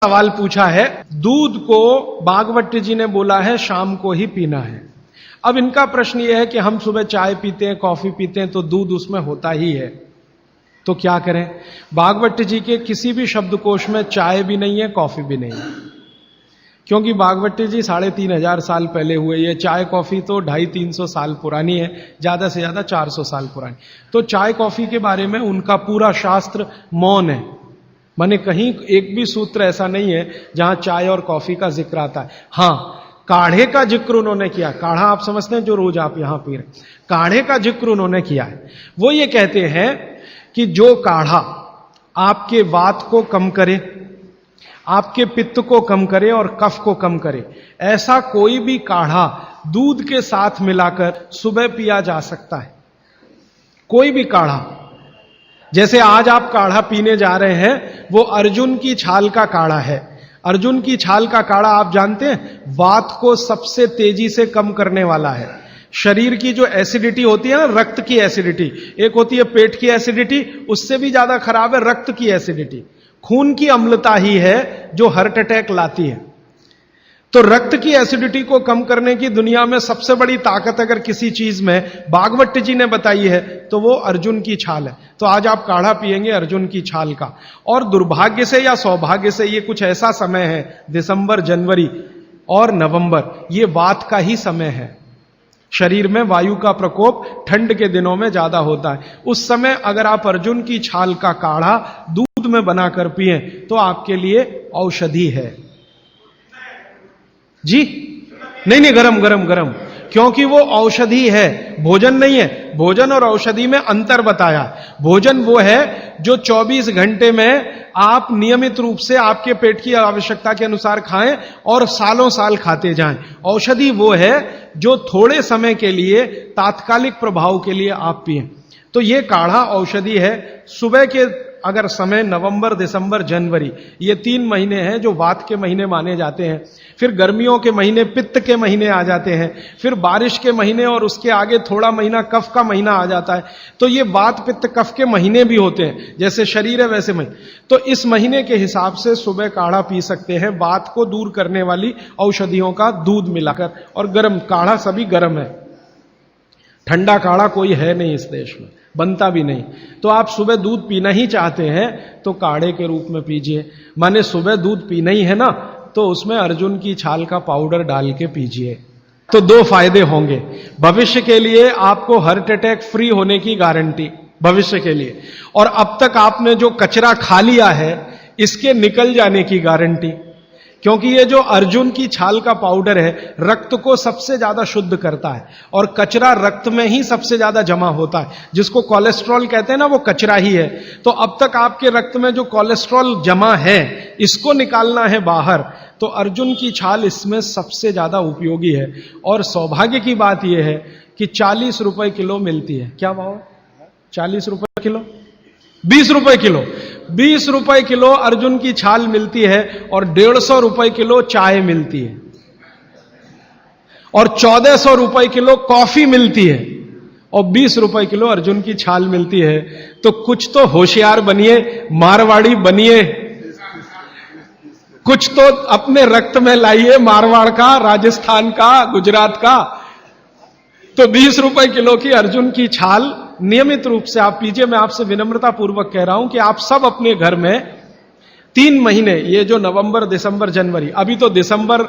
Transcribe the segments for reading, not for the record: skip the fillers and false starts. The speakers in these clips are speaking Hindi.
सवाल पूछा है, दूध को भागवत जी ने बोला है शाम को ही पीना है। अब इनका प्रश्न यह है कि हम सुबह चाय पीते हैं, कॉफी पीते हैं, तो दूध उसमें होता ही है, तो क्या करें। भागवत जी के किसी भी शब्दकोश में चाय भी नहीं है, कॉफी भी नहीं है, क्योंकि भागवत जी 3500 साल पहले हुए। ये चाय कॉफी तो 250-300 साल पुरानी है, ज्यादा से ज्यादा 400 साल पुरानी। तो चाय कॉफी के बारे में उनका पूरा शास्त्र मौन है, माने कहीं एक भी सूत्र ऐसा नहीं है जहां चाय और कॉफी का जिक्र आता है। हां, काढ़े का जिक्र उन्होंने किया। काढ़ा आप समझते हैं जो रोज आप यहां पी रहे, काढ़े का जिक्र उन्होंने किया है। वो ये कहते हैं कि जो काढ़ा आपके वात को कम करे, आपके पित्त को कम करे और कफ को कम करे, ऐसा कोई भी काढ़ा दूध के साथ मिलाकर सुबह पिया जा सकता है। कोई भी काढ़ा, जैसे आज आप काढ़ा पीने जा रहे हैं, वो अर्जुन की छाल का काढ़ा है। अर्जुन की छाल का काढ़ा आप जानते हैं, वात को सबसे तेजी से कम करने वाला है। शरीर की जो एसिडिटी होती है ना, रक्त की एसिडिटी, एक होती है पेट की एसिडिटी, उससे भी ज्यादा खराब है रक्त की एसिडिटी। खून की अम्लता ही है जो हार्ट अटैक लाती है। तो रक्त की एसिडिटी को कम करने की दुनिया में सबसे बड़ी ताकत अगर किसी चीज में भागवत जी ने बताई है तो वो अर्जुन की छाल है। तो आज आप काढ़ा पिएंगे अर्जुन की छाल का। और दुर्भाग्य से या सौभाग्य से ये कुछ ऐसा समय है, दिसंबर, जनवरी और नवंबर, ये वात का ही समय है। शरीर में वायु का प्रकोप ठंड के दिनों में ज्यादा होता है। उस समय अगर आप अर्जुन की छाल का काढ़ा दूध में बनाकर पिए तो आपके लिए औषधि है जी। नहीं, गरम गरम गरम, क्योंकि वो औषधि है, भोजन नहीं है। भोजन और औषधि में अंतर बताया। भोजन वो है जो 24 घंटे में आप नियमित रूप से आपके पेट की आवश्यकता के अनुसार खाएं और सालों साल खाते जाएं। औषधि वो है जो थोड़े समय के लिए, तात्कालिक प्रभाव के लिए आप पिएं। तो ये काढ़ा औषधि है। सुबह के अगर समय नवंबर, दिसंबर, जनवरी, ये 3 महीने हैं जो वात के महीने माने जाते हैं। फिर गर्मियों के महीने पित्त के महीने आ जाते हैं। फिर बारिश के महीने और उसके आगे थोड़ा महीना कफ का महीना आ जाता है। तो ये वात, पित्त, कफ के महीने भी होते हैं, जैसे शरीर है वैसे महीने। तो इस महीने के हिसाब से सुबह काढ़ा पी सकते हैं, वात को दूर करने वाली औषधियों का दूध मिलाकर। और गर्म काढ़ा सभी गर्म है, ठंडा काढ़ा कोई है नहीं इस देश में, बनता भी नहीं। तो आप सुबह दूध पीना ही चाहते हैं तो काढ़े के रूप में पीजिए। माने सुबह दूध पीना ही है ना, तो उसमें अर्जुन की छाल का पाउडर डाल के पीजिए। तो 2 फायदे होंगे। भविष्य के लिए आपको हार्ट अटैक फ्री होने की गारंटी, भविष्य के लिए। और अब तक आपने जो कचरा खा लिया है इसके निकल जाने की गारंटी, क्योंकि ये जो अर्जुन की छाल का पाउडर है रक्त को सबसे ज्यादा शुद्ध करता है। और कचरा रक्त में ही सबसे ज्यादा जमा होता है, जिसको कोलेस्ट्रॉल कहते हैं ना, वो कचरा ही है। तो अब तक आपके रक्त में जो कोलेस्ट्रॉल जमा है इसको निकालना है बाहर, तो अर्जुन की छाल इसमें सबसे ज्यादा उपयोगी है। और सौभाग्य की बात यह है कि 40 रुपए किलो मिलती है। क्या भाव? 40 रुपए किलो, 20 रुपए किलो। 20 रुपए किलो अर्जुन की छाल मिलती है और 150 रुपए किलो चाय मिलती है और 1400 रुपए किलो कॉफी मिलती है और 20 रुपए किलो अर्जुन की छाल मिलती है। तो कुछ तो होशियार बनिए, मारवाड़ी बनिए, कुछ तो अपने रक्त में लाइए, मारवाड़ का, राजस्थान का, गुजरात का। तो 20 रुपए किलो की अर्जुन की छाल नियमित रूप से आप पीजिए। मैं आपसे विनम्रता पूर्वक कह रहा हूं कि आप सब अपने घर में 3 महीने, ये जो नवंबर, दिसंबर, जनवरी, अभी तो दिसंबर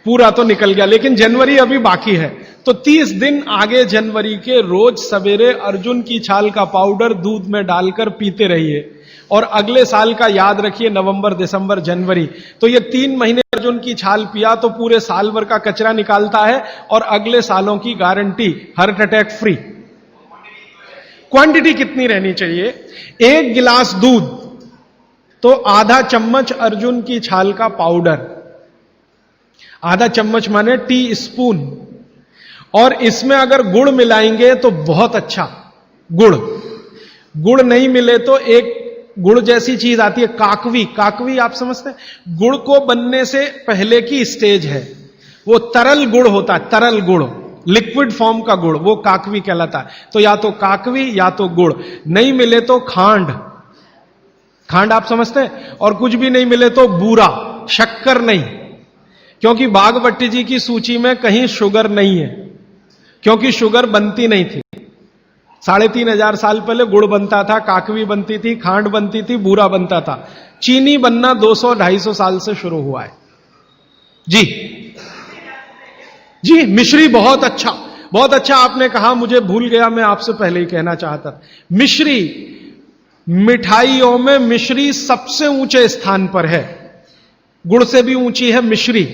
पूरा तो निकल गया लेकिन जनवरी अभी बाकी है, तो 30 दिन आगे जनवरी के रोज सवेरे अर्जुन की छाल का पाउडर दूध में डालकर पीते रहिए। और अगले साल का याद रखिए, नवंबर, दिसंबर, जनवरी, तो ये 3 महीने अर्जुन की छाल पिया तो पूरे साल भर का कचरा निकालता है और अगले सालों की guarantee, heart attack free. Quantity कितनी रहनी चाहिए? 1 गिलास दूध तो आधा चम्मच अर्जुन की छाल का पाउडर, आधा चम्मच माने टी स्पून। और इसमें अगर गुड़ मिलाएंगे तो बहुत अच्छा। गुड़ नहीं मिले तो एक गुड़ जैसी चीज आती है, काकवी। काकवी आप समझते हैं? गुड़ को बनने से पहले की स्टेज है, वो तरल गुड़ होता है, तरल गुड़, लिक्विड फॉर्म का गुड़, वो काकवी कहलाता है। तो या तो काकवी या तो गुड़, नहीं मिले तो खांड। खांड आप समझते हैं? और कुछ भी नहीं मिले तो बूरा, शक्कर नहीं, क्योंकि बागभट्टी जी की सूची में कहीं शुगर नहीं है, क्योंकि शुगर बनती नहीं थी। 3500 साल पहले गुड़ बनता था, काकवी बनती थी, खांड बनती थी, बूरा बनता था। चीनी बनना 200-250 साल से शुरू हुआ है। जी जी, मिश्री बहुत अच्छा, बहुत अच्छा आपने कहा, मुझे भूल गया, मैं आपसे पहले ही कहना चाहता था। मिश्री, मिठाइयों में मिश्री सबसे ऊंचे स्थान पर है, गुड़ से भी ऊंची है मिश्री।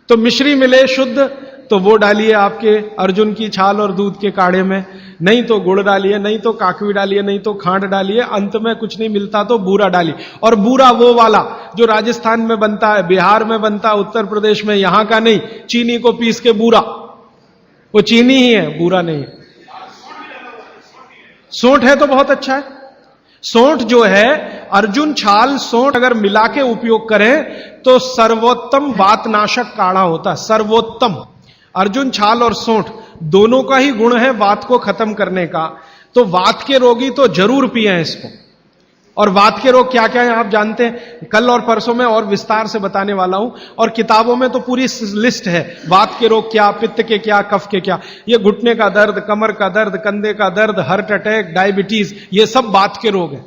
तो मिश्री मिले शुद्ध तो वो डालिए आपके अर्जुन की छाल और दूध के काढ़े में, नहीं तो गुड़ डालिए, नहीं तो काकवी डालिए, नहीं तो खांड डालिए, अंत में कुछ नहीं मिलता तो बूरा डालिए। और बूरा वो वाला जो राजस्थान में बनता है, बिहार में बनता है, उत्तर प्रदेश में, यहां का नहीं, चीनी को पीस के बूरा, वो चीनी ही है, बूरा नहीं है। सोंठ है तो बहुत अच्छा है। सोंठ जो है, अर्जुन छाल सोंठ अगर मिला के उपयोग करें तो सर्वोत्तम वातनाशक काढ़ा होता है, सर्वोत्तम। अर्जुन छाल और सोंठ दोनों का ही गुण है वात को खत्म करने का, तो वात के रोगी तो जरूर पिए इसको। और वात के रोग क्या क्या है आप जानते हैं, कल और परसों में और विस्तार से बताने वाला हूं, और किताबों में तो पूरी लिस्ट है, वात के रोग क्या, पित्त के क्या, कफ के क्या। ये घुटने का दर्द, कमर का दर्द, कंधे का दर्द, हार्ट अटैक, डायबिटीज, ये सब वात के रोग हैं।